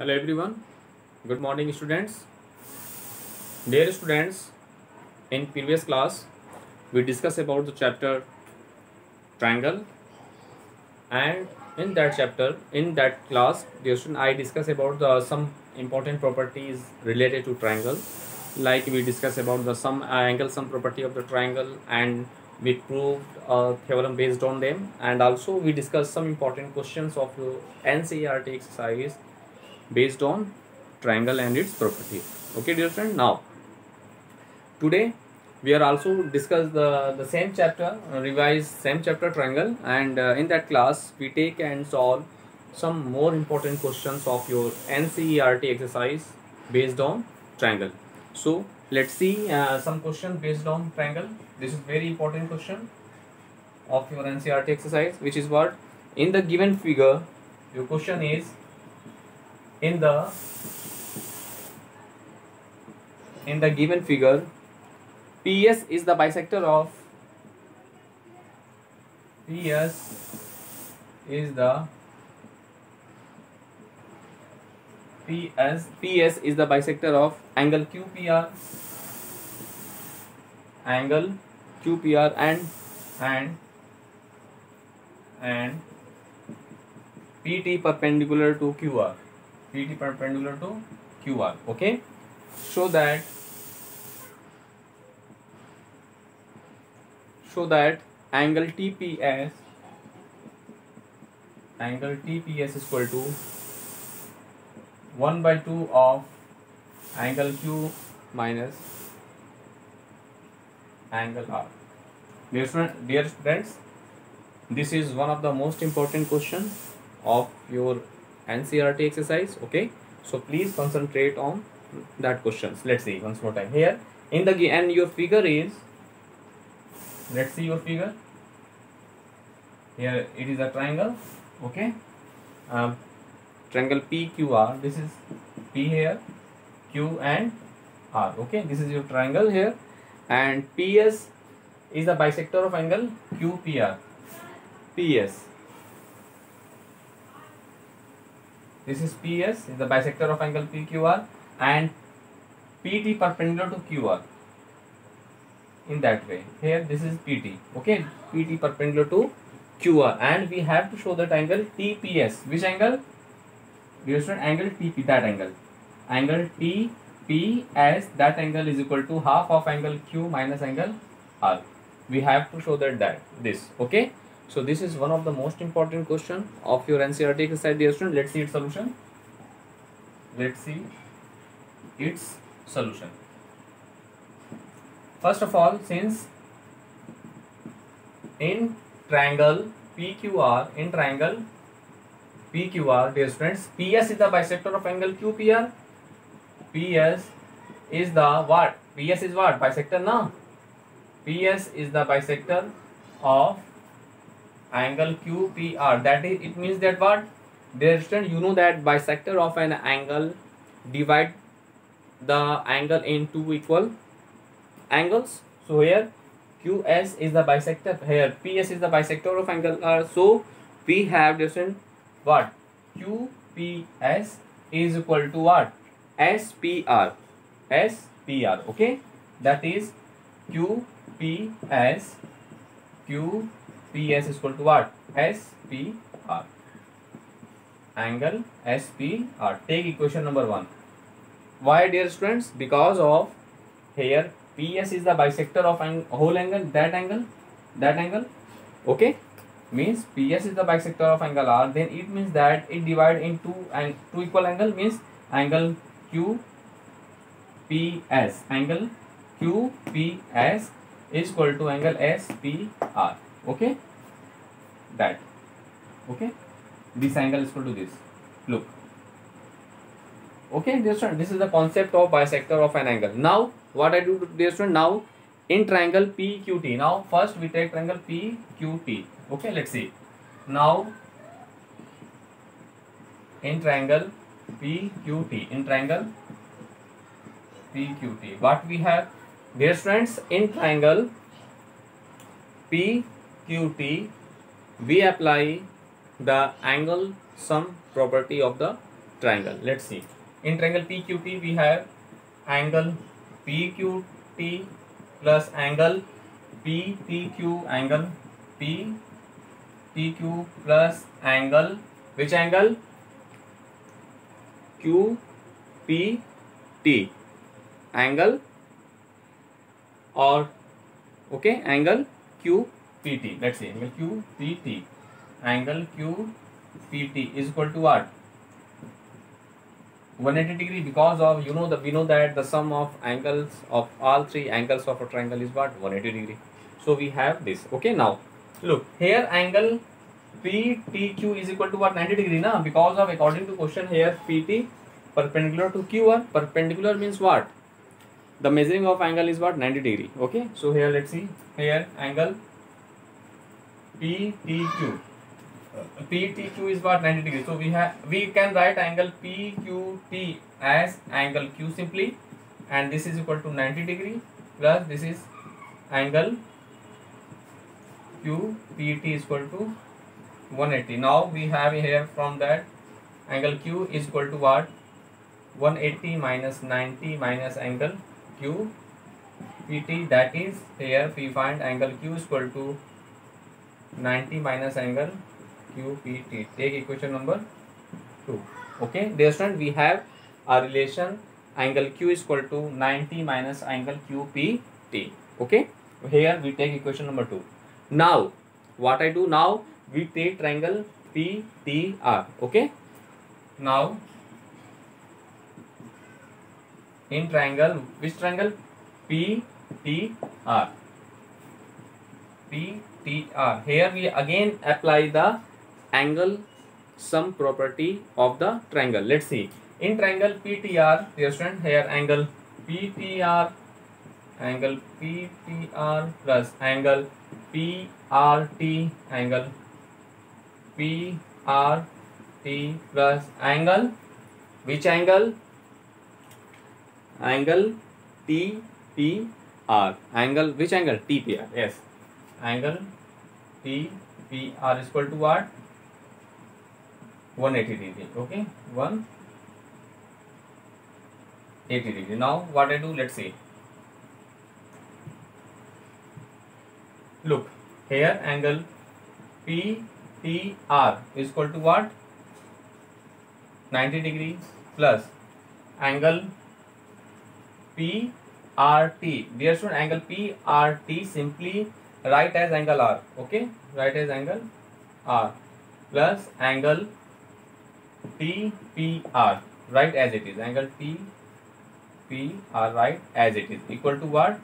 Hello everyone. Good morning students. Dear students, in previous class we discussed about the chapter triangle, and in that class dear student, I discussed about the some important properties related to triangle. Like we discussed about the sum angle sum property of the triangle, and we proved a theorem based on them, and also we discussed some important questions of your NCERT exercise based on triangle and its property. Okay dear friend, now today we are also discuss the same chapter, revise same chapter triangle, and in that class we take and solve some more important questions of your NCERT exercise based on triangle. So let's see some questions based on triangle. This is very important question of your NCERT exercise, which is what in the given figure your question is in the given figure PS is the bisector of PS is the bisector of angle QPR and PT perpendicular to QR. Okay, so that angle TPS is equal to 1 by 2 of angle Q minus angle R. Dear friends, this is one of the most important question of your NCERT exercise. Okay, so please concentrate on that questions. Let's see once more time here in the and your figure is, let's see your figure here. It is a triangle. Okay, triangle PQR. This is P here, Q and R. Okay, this is your triangle here, and PS is the bisector of angle QPR. PS, this is PS is the bisector of angle PQR, and PT perpendicular to QR. In that way, here this is PT. Okay, PT perpendicular to QR, and we have to show that angle TPS. Which angle? Dear student, angle TP, that angle TPS, that angle is equal to half of angle Q minus angle R. We have to show that this. Okay, so this is one of the most important question of your NCERT exercise, dear student. Let's see its solution. First of all, since in triangle PQR, dear students, PS is the bisector of angle QPR. PS is the what? PS is what? Bisector, no? PS is the bisector of angle QPR. That is, it means that what? Dear student, you know that bisector of an angle divide the angle in two equal angles. So here QS is the bisector, here PS is the bisector of angle R. So we have different what? QPS is equal to what? SPR. Okay, that is QPS is equal to what? SPR, angle SPR. Take equation number 1. Why, dear students? Because of here PS is the bisector of whole angle, that angle. Okay, means PS is the bisector of angle R, then it means that it divide into two equal angle, means angle QPS is equal to angle SPR. Okay, that. Okay, this angle is equal to this. Look. Okay, dear student, this is the concept of bisector of an angle. Now what I do, dear student, now in triangle PQT, now first we take triangle PQT. Okay, let's see. Now in triangle PQT, what we have, dear students, in triangle PQT we apply the angle sum property of the triangle. Let's see. In triangle PQT we have angle PQT plus angle PPQ, angle PPQ plus angle, which angle? QPT, angle or okay, angle QPT. Let's see, angle QPT, angle QPT is equal to what? 180 degree, because of we know that the sum of angles of all three angles of a triangle is what? 180 degree. So we have this. Okay, now look here, angle PTQ is equal to what? 90 degree now, because of according to question here PT perpendicular to QR. Perpendicular means what? The measuring of angle is what? 90 degree. Okay, so here let's see, here angle PTQ. PTQ is what? 90 degree. So we can write angle PQT as angle Q simply, and this is equal to 90 degree plus this is angle QPT is equal to 180. Now we have here from that angle Q is equal to what? 180 minus 90 minus angle QPT, that is here we find angle Q is equal to 90 minus angle QPT. Take equation number 2. Okay, dear student, we have a relation angle Q is equal to 90 minus angle QPT. Okay, here we take equation number 2. Now what I do now, we take triangle PTR. Okay, now in triangle, which triangle? PTR. PTR. Here we again apply the angle sum property of the triangle. Let's see. In triangle PTR, dear student, here angle PTR plus angle PRT, angle PRT plus angle, which angle? Angle TPR. Angle, which angle? TPR. Yes, angle TPR is equal to what? 180 degree. Okay, 180 degree. Now what I do, let's see. Look here, angle PTR is equal to what? 90 degree plus angle PRT. Dear student, angle PRT simply write as angle R. Okay, write as angle R plus angle TPR, write as it is, angle TPR, write as it is, equal to what?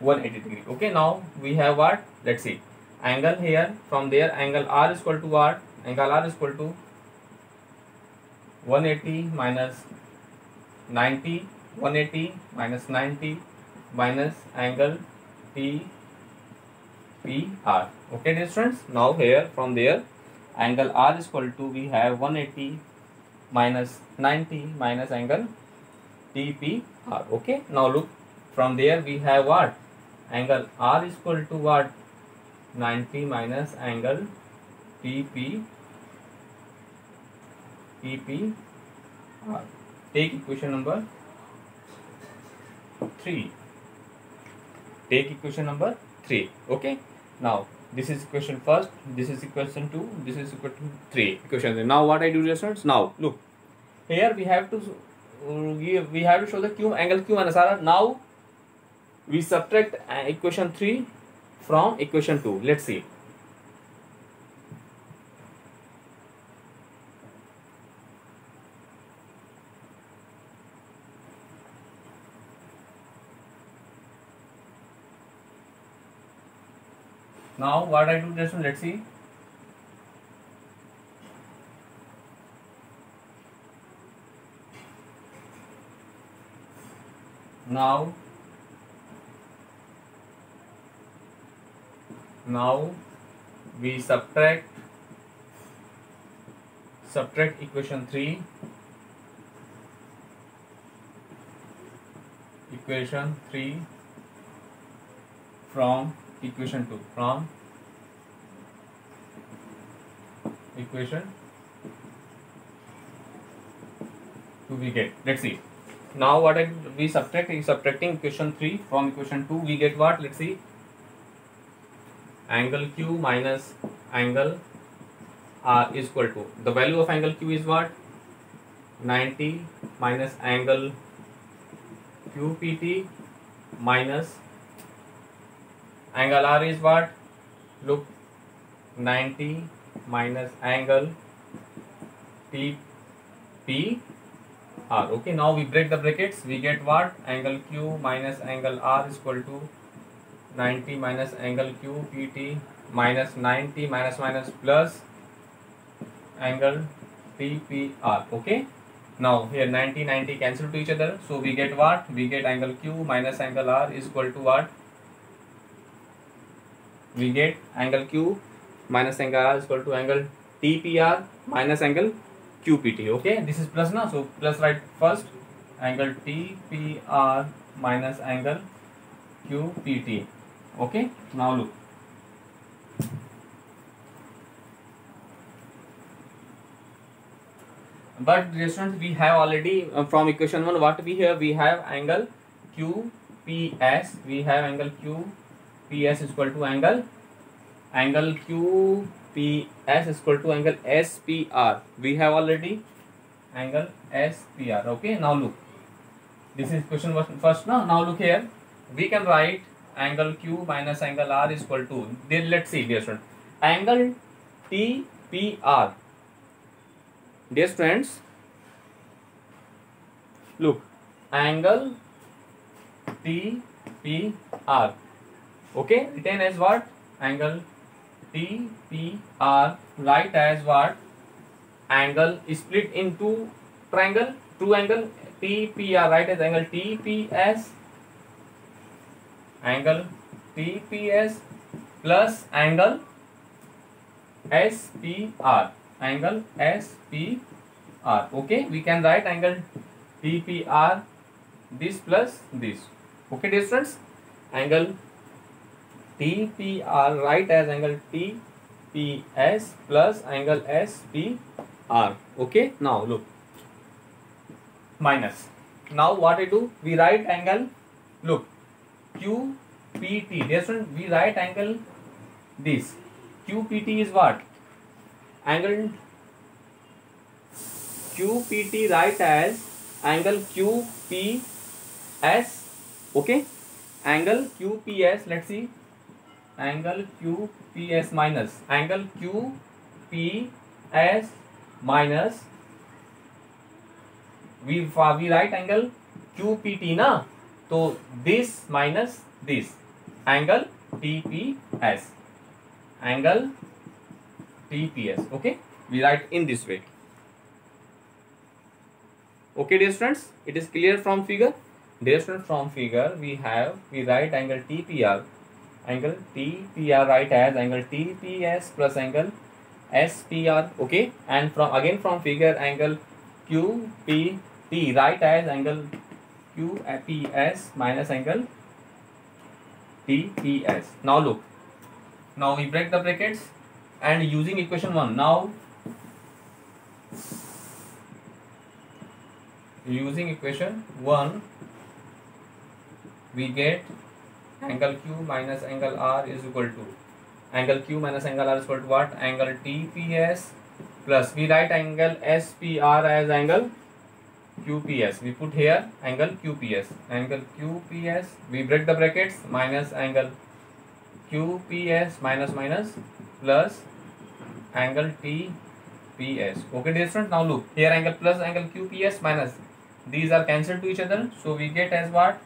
180 degree. Okay, now we have what? Let's see, angle here from there, angle R is equal to what? Angle R is equal to 180 minus 90, 180 minus 90 minus angle TPR. Okay, dear students, now here from there angle R is equal to, we have 180 minus 90 minus angle TPR. Okay, now look from there we have what? Angle R is equal to what? 90 minus angle TPR. Take equation number 3. Take equation number 3. Okay, now this is equation first, this is equation 2, this is equal to 3 equation. Now what I do, dear students, now look here we have to show the Q, angle Q and SR. Now we subtract equation 3 from equation 2. Let's see. Now what I do, just let's see. Now we subtract equation 3 from equation 2, from equation we get. Let's see. Now what we subtract is subtracting equation 3 from equation 2. We get what? Let's see. Angle Q minus angle R is equal to, the value of angle Q is what? 90 minus angle QPT minus angle R is what? Look, 90 minus angle TPR. Okay, now we break the brackets. We get what? Angle Q minus angle R is equal to 90 minus angle QPT minus 90 minus plus angle TPR. Okay, now here 90 cancel to each other, so we get what? We get angle Q minus angle R is equal to what? We get angle Q minus angle R is equal to angle TPR minus angle QPT. Okay, this is plus now, so plus write first, angle TPR minus angle QPT. Okay, now look. But students, we have already from equation 1 what we have? We have angle QPS. We have angle QPS is equal to angle QPS is equal to angle SPR. We have already angle SPR. Okay, now look. This is question first. Now look here. We can write angle Q minus angle R is equal to. Then let's see, dear students. Angle TPR. Dear students, look, angle TPR. Okay, written as what? Angle TPR, write as what? Angle is split into triangle, true angle. TPR, write as angle TPS, angle TPS plus angle SPR, angle SPR. Okay, we can write angle TPR this plus this. Okay, dear students, angle TPR write as angle TPS plus angle SPR. Okay, now look, minus. Now what I do? We write angle, look, QPT. Dear students, we write angle this. QPT is what? Angle QPT write as angle QPS. Okay, angle QPS, let's see, angle QPS minus angle QPS minus we write angle QPT na, so this minus this, angle TPS, angle TPS. Okay, we write in this way. Okay, dear students, it is clear from figure. Dear students, from figure we write angle TPR, write as angle TPS plus angle SPR. Okay, and from figure angle QPT write as angle QPS minus angle TPS. Now look, now we break the brackets and using equation 1, now using equation 1 we get angle Q minus angle R is equal to, angle Q minus angle R is equal to what? Angle TPS plus we write angle SPR as angle QPS. We put here angle QPS, we break the brackets, minus angle QPS minus plus angle TPS. Okay, dear students, now look here, angle plus angle QPS minus, these are cancelled to each other, so we get as what?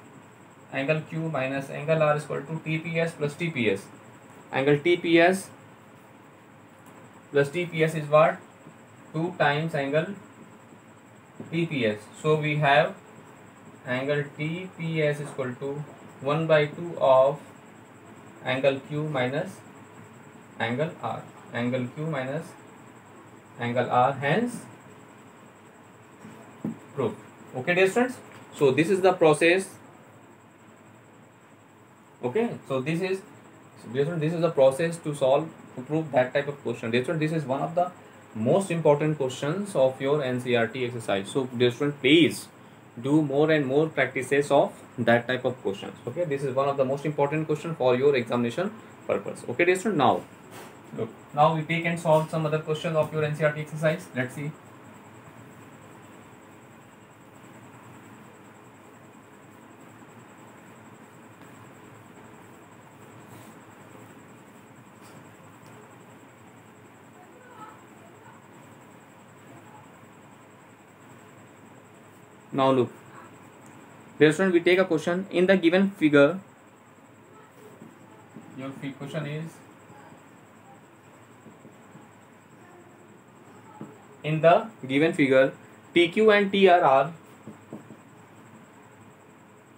Angle Q minus angle R is equal to TPS plus TPS. Angle TPS plus TPS is what? 2 times angle TPS. So we have angle TPS is equal to 1/2 of angle Q minus angle R. Angle Q minus angle R, hence proof. Okay, dear students, so this is the process. Okay, so this is the process to prove that type of question. This is one of the most important questions of your NCERT exercise. So dear student, please do more and more practices of that type of questions. Okay, this is one of the most important question for your examination purpose. Okay dear student, now look, now we take and solve some other questions of your NCERT exercise. Let's see. Now look, dear student, we take a question in the given figure. Your question is, in the given figure, TQ and TR are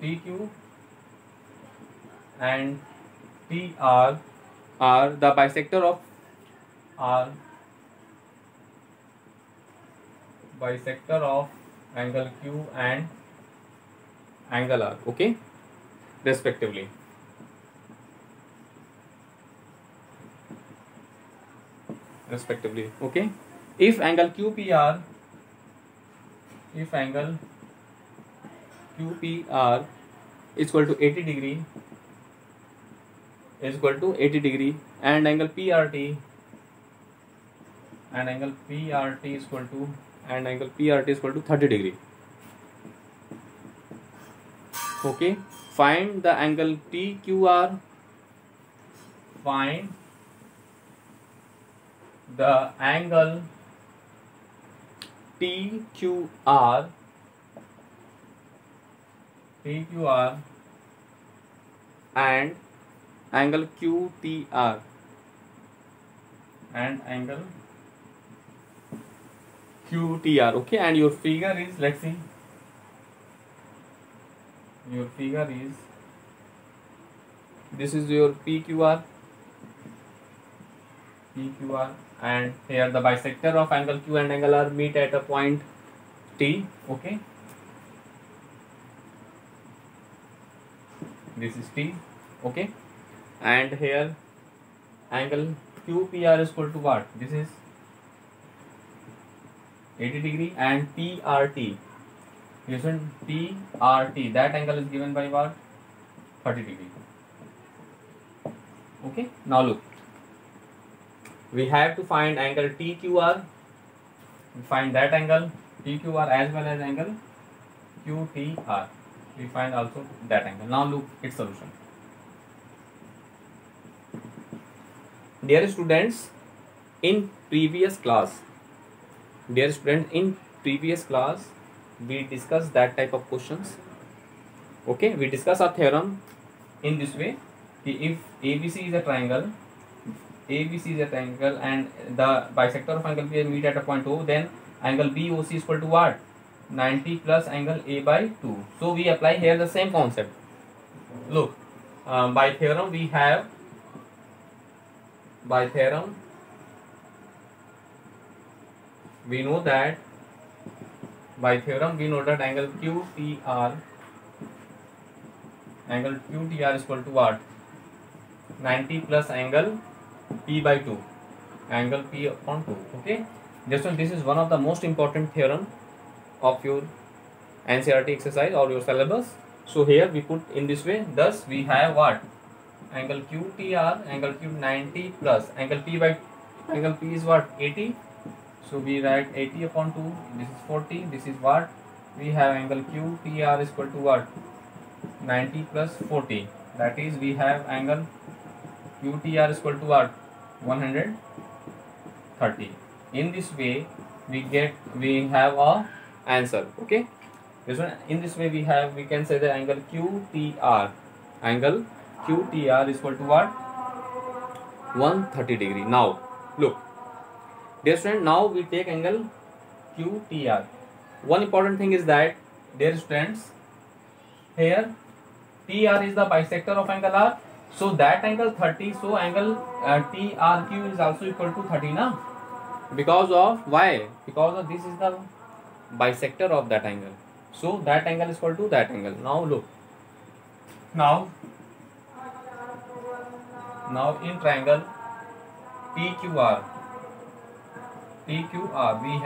TQ and TR are the bisector of angle Q and angle R, okay, respectively. Okay, if angle QPR is equal to 80 degree and angle PRT is equal to 30 degree. Okay, find the angle TQR. Find the angle TQR and angle QTR okay, and your figure is, let's see, your figure is, this is your PQR, and here the bisector of angle Q and angle R meet at a point T, okay, this is T, okay, and here angle QPR is equal to what? This is 80 degree, and TRT, listen, TRT, that angle is given by what? 30 degree. Okay, now look, we have to find angle TQR. We find that angle TQR as well as angle QTR. We find also that angle. Now look its solution. Dear students, in previous class we discussed that type of questions. Okay, we discuss a theorem in this way. If ABC is a triangle and the bisector of angle B meet at a point O, then angle BOC is equal to what? 90 plus angle A by 2. So we apply here the same concept. Look, by theorem we know that angle QTR is equal to what? 90 plus angle P by 2, angle P upon 2. Okay, this is one of the most important theorem of your NCERT exercise or your syllabus. So here we put in this way. Thus we have what? Angle QTR, angle Q 90 plus angle P is what? 80. So we write 80 upon 2. This is 40. This is what? We have angle QTR is equal to what? 90 plus 40. That is, we have angle QTR is equal to what? 130. In this way we have a answer. Okay, this one, in this way we can say the angle QTR is equal to what? 130 degree. Now look, dear student, now we take angle QTR. One important thing is that, dear students, here TR is the bisector of angle R, so that angle 30, so angle TRQ is also equal to 30 now. Because of why? Because of this is the bisector of that angle, so that angle is equal to that angle. Now look, now in triangle TQR we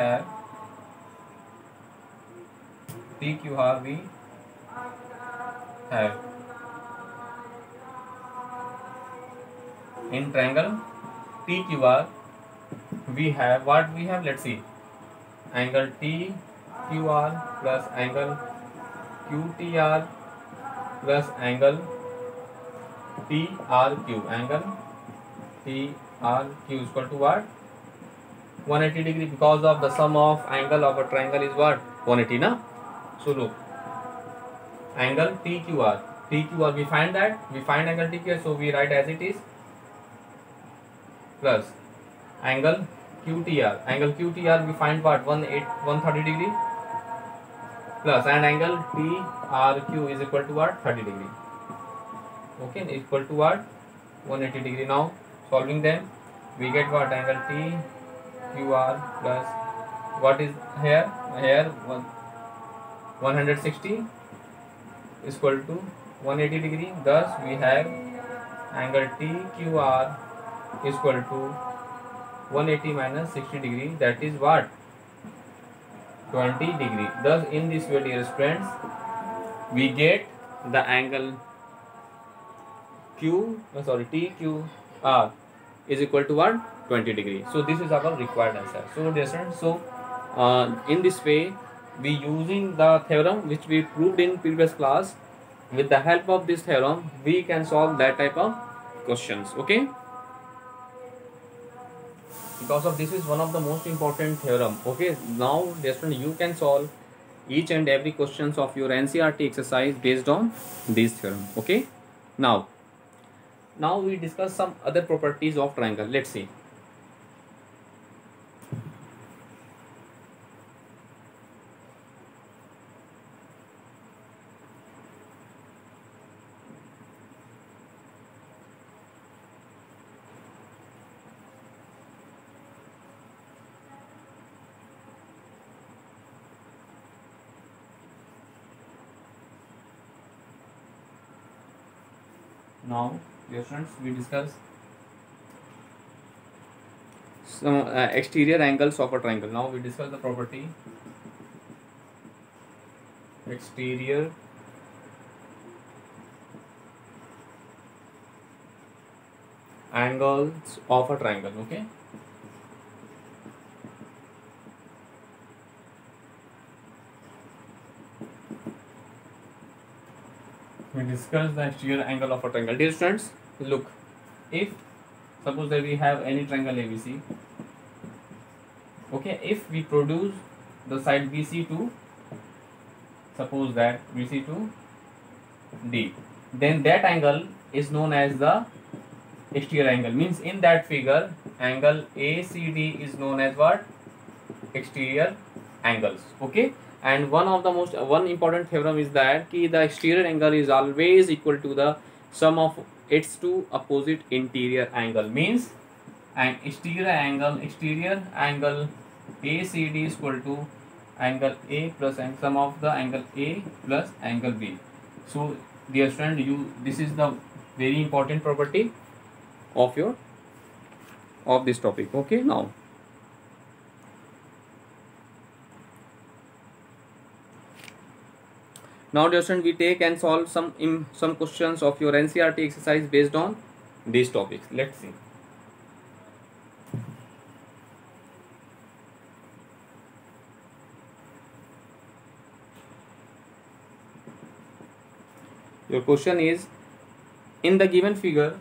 have in triangle TQR we have what we have, let's see, angle TQR plus angle QTR plus angle TRQ. Angle TRQ is equal to what? 180 degree, because of the sum of angle of a triangle is what? 180 na. So look, angle TQR we find angle TQR, so we write as it is, plus angle QTR we find what? 130 degree, plus and angle TRQ is equal to what? 30 degree. Okay, equal to what? 180 degree. Now solving them we get what? Angle TQR plus what is here 160 is equal to 180 degree. Thus we have angle TQR is equal to 180 minus 60 degree, that is what? 20 degree. Thus in this way, dear friends, we get the angle TQR is equal to what? 20 degree. So this is our required answer. So dear friends, in this way we using the theorem which we proved in previous class. With the help of this theorem we can solve that type of questions. Okay, because of this is one of the most important theorem. Okay, now dear friend, you can solve each and every questions of your NCERT exercise based on this theorem. Okay, now we discuss some other properties of triangle. Let's see. Now dear friends, we discuss some exterior angles of a triangle. Now we discuss the property exterior angles of a triangle. Okay, we discuss the exterior angle of a triangle. Dear students, look, if suppose that we have any triangle ABC, okay, if we produce the side BC to, suppose that BC to D, then that angle is known as the exterior angle. Means in that figure angle ACD is known as what? Exterior angles. Okay, and one important theorem is that the exterior angle is always equal to the sum of its two opposite interior angle. Means an exterior angle ACD is equal to angle A plus and sum of the angle A plus angle B. So dear friend, this is the very important property of this topic. Okay, now dear student, we take and solve some questions of your NCERT exercise based on these topics. Let's see. Your question is, in the given figure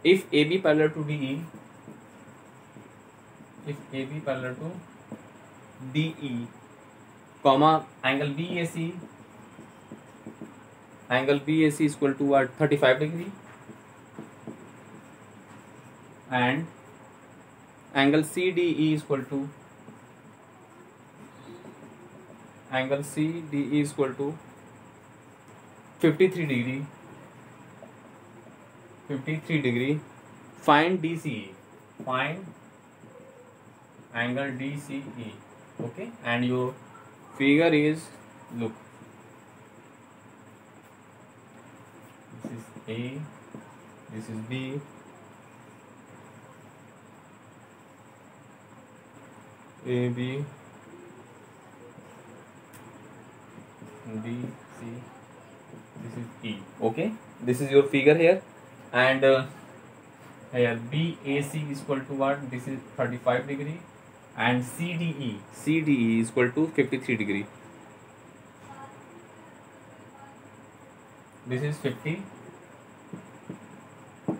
if AB parallel to DE, comma angle BAC is equal to what? 35 degree, and angle CDE is equal to 53 degree. Find DCE. Find angle DCE. Okay, and your figure is, look, this is A, this is B, A, B, B, C, this is E. Okay, this is your figure here, and here BAC is equal to what? This is 35 degree, and CDE is equal to 53 degree. This is 53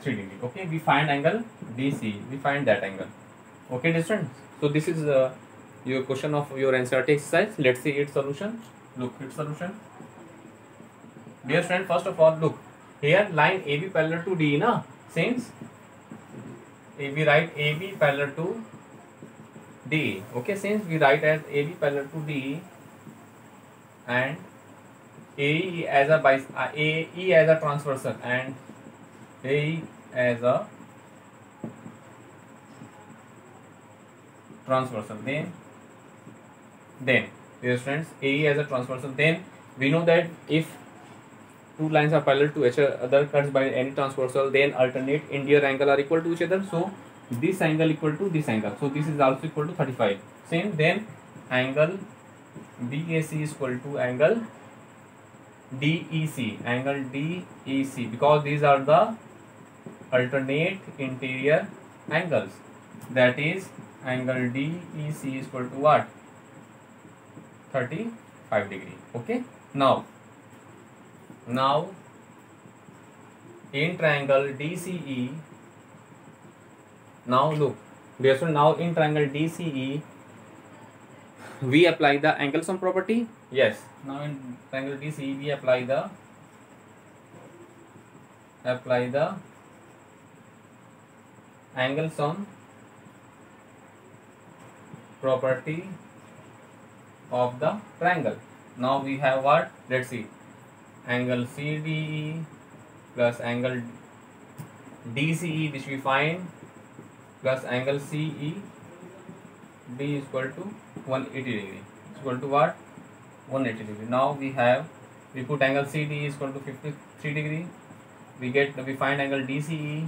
degree. Okay, we find angle DC. We find that angle. Okay, dear students. So this is your question of your NCERT exercise. Let's see its solution. Look, its solution. Dear student, first of all, look here. Line AB parallel to D, na? Since we write AB parallel to D. Okay, since we write as AB parallel to D and AE as a AE as a transversal and AE as a transversal, then dear students, AE as a transversal, then we know that if two lines are parallel to each other cuts by any transversal, then alternate interior angle are equal to each other. So this angle equal to this angle. So this is also equal to 35. Same, then angle BAC is equal to angle DEC, because these are the alternate interior angles. That is angle DEC is equal to what? 35 degree. Okay. Now in triangle DCE, now look, therefore now in triangle DCE we apply the angle sum property. Yes, now in triangle DCE we apply the angle sum property of the triangle. Now we have what? Let's see, angle CDE plus angle DCE, which we find, plus angle CED is equal to 180 degree. It's equal to what? 180 degree. Now we put angle CDE is equal to 53 degree. We find angle DCE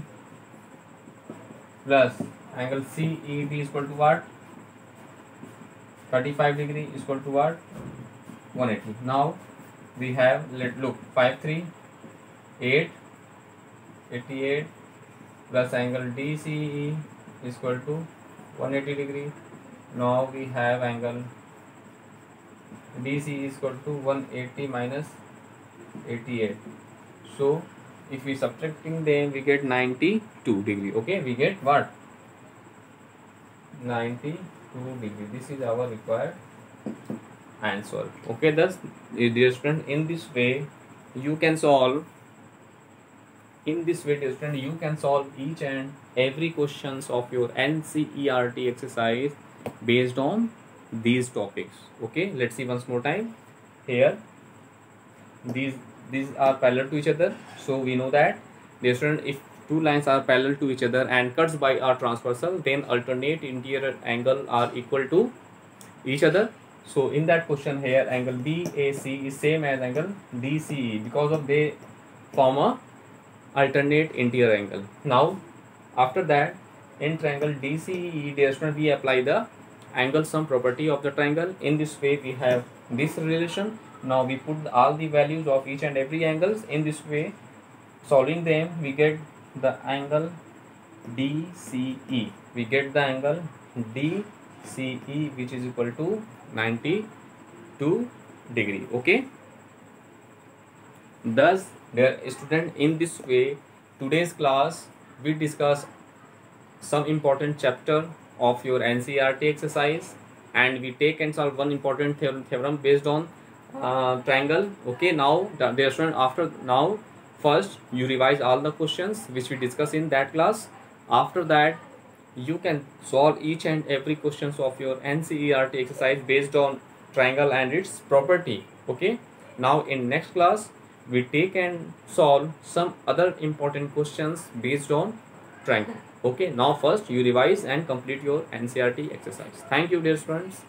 plus angle CED is equal to what? 35 degree is equal to what? 180. Now we have, look, 53, 8, 88 plus angle DCE is equal to 180 degree. Now we have angle DC is equal to 180 minus 88. So if we subtracting them, we get 92 degree. Okay, we get what? 92 degree. This is our required answer. Okay, thus dear student, in this way you can solve each and every questions of your NCERT exercise based on these topics. Okay, let's see once more time. Here these are parallel to each other, so we know that, dear student, if two lines are parallel to each other and cuts by a transversal, then alternate interior angle are equal to each other. So in that question here, angle BAC is same as angle DCE because of they form a alternate interior angle. Now after that, in triangle DCE, dear student, we apply the angle sum property of the triangle. In this way we have this relation. Now we put all the values of each and every angles. In this way, solving them, we get the angle DCE. We get the angle DCE, which is equal to 92 degree. Okay, thus dear student, in this way today's class we discuss some important chapter of your NCERT exercise, and we take and solve one important theorem based on triangle. Okay, now dear student, first you revise all the questions which we discuss in that class. After that, you can solve each and every questions of your NCERT exercise based on triangle and its property. Okay, now in next class we take and solve some other important questions based on triangle. Okay, now first you revise and complete your NCERT exercise. Thank you, dear students.